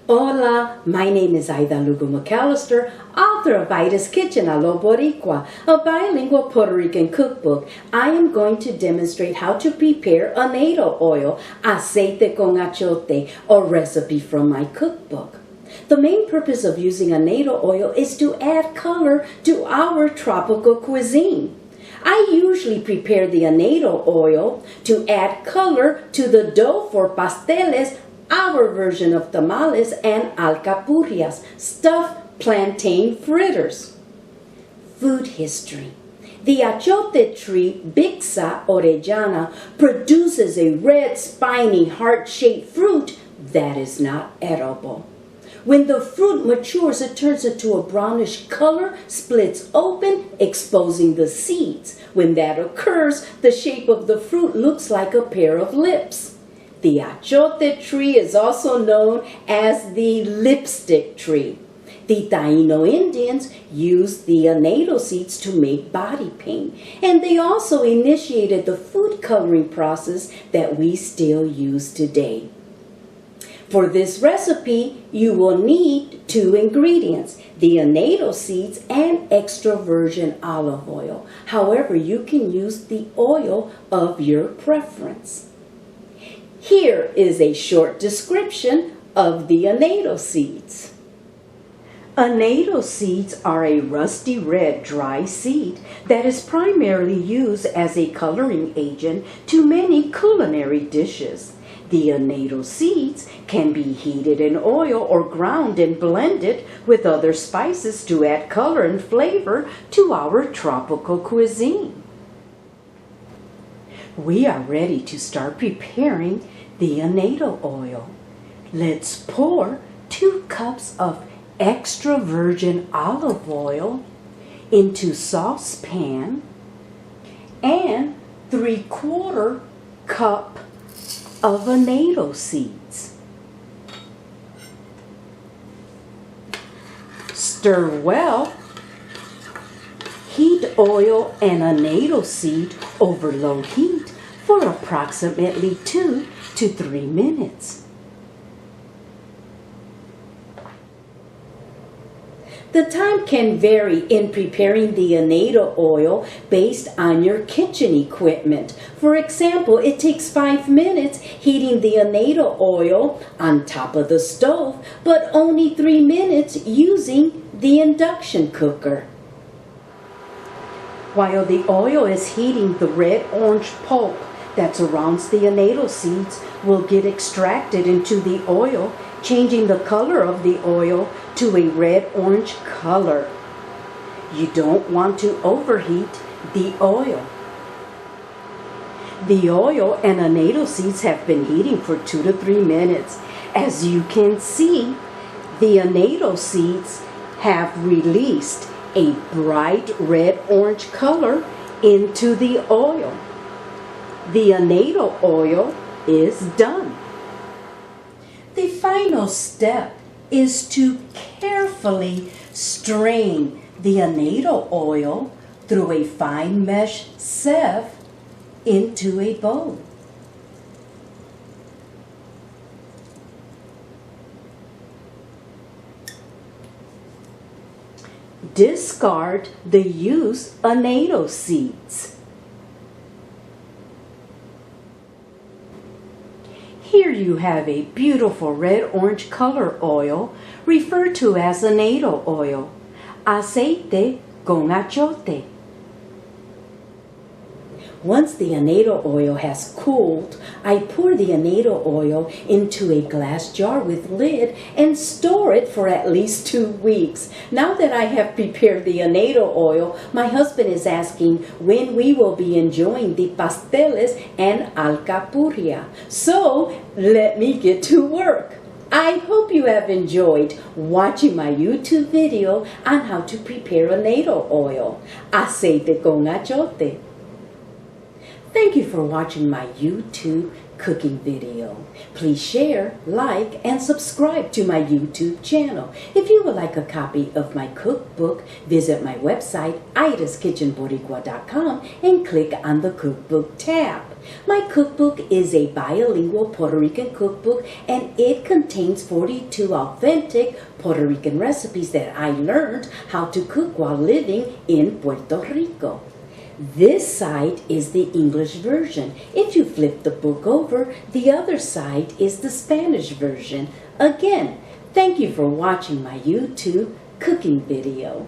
Hola, my name is Aida Lugo McAllister, author of Aida's Kitchen a lo Boricua, a bilingual Puerto Rican cookbook. I am going to demonstrate how to prepare annatto oil, aceite con achiote, a recipe from my cookbook. The main purpose of using annatto oil is to add color to our tropical cuisine. I usually prepare the annatto oil to add color to the dough for pasteles, our version of tamales, and alcapurrias, stuffed plantain fritters. Food history. The achiote tree, Bixa orellana, produces a red, spiny, heart-shaped fruit that is not edible. When the fruit matures, it turns into a brownish color, splits open, exposing the seeds. When that occurs, the shape of the fruit looks like a pair of lips. The achiote tree is also known as the lipstick tree. The Taino Indians used the annatto seeds to make body paint, and they also initiated the food coloring process that we still use today. For this recipe, you will need 2 ingredients, the annatto seeds and extra virgin olive oil. However, you can use the oil of your preference. Here is a short description of the annatto seeds. Annatto seeds are a rusty red dry seed that is primarily used as a coloring agent to many culinary dishes. The annatto seeds can be heated in oil or ground and blended with other spices to add color and flavor to our tropical cuisine. We are ready to start preparing the annatto oil. Let's pour 2 cups of extra virgin olive oil into saucepan and 3/4 cup of annatto seeds. Stir well. Heat oil and annatto seed over low heat for approximately 2 to 3 minutes. The time can vary in preparing the annatto oil based on your kitchen equipment. For example, it takes 5 minutes heating the annatto oil on top of the stove, but only 3 minutes using the induction cooker. While the oil is heating, the red-orange pulp that surrounds the annatto seeds will get extracted into the oil, changing the color of the oil to a red-orange color. You don't want to overheat the oil. The oil and annatto seeds have been heating for 2 to 3 minutes. As you can see, the annatto seeds have released a bright red-orange color into the oil. The annatto oil is done. The final step is to carefully strain the annatto oil through a fine mesh sieve into a bowl. Discard the used annatto seeds. Here you have a beautiful red-orange color oil referred to as annatto oil, aceite con achiote. Once the annatto oil has cooled, I pour the annatto oil into a glass jar with lid and store it for at least 2 weeks. Now that I have prepared the annatto oil, my husband is asking when we will be enjoying the pasteles and alcapurria. So let me get to work. I hope you have enjoyed watching my YouTube video on how to prepare annatto oil, aceite con achiote. Thank you for watching my YouTube cooking video. Please share, like, and subscribe to my YouTube channel. If you would like a copy of my cookbook, visit my website, idaskitchenboricua.com, and click on the cookbook tab. My cookbook is a bilingual Puerto Rican cookbook, and it contains 42 authentic Puerto Rican recipes that I learned how to cook while living in Puerto Rico. This side is the English version. If you flip the book over, the other side is the Spanish version. Again, thank you for watching my YouTube cooking video.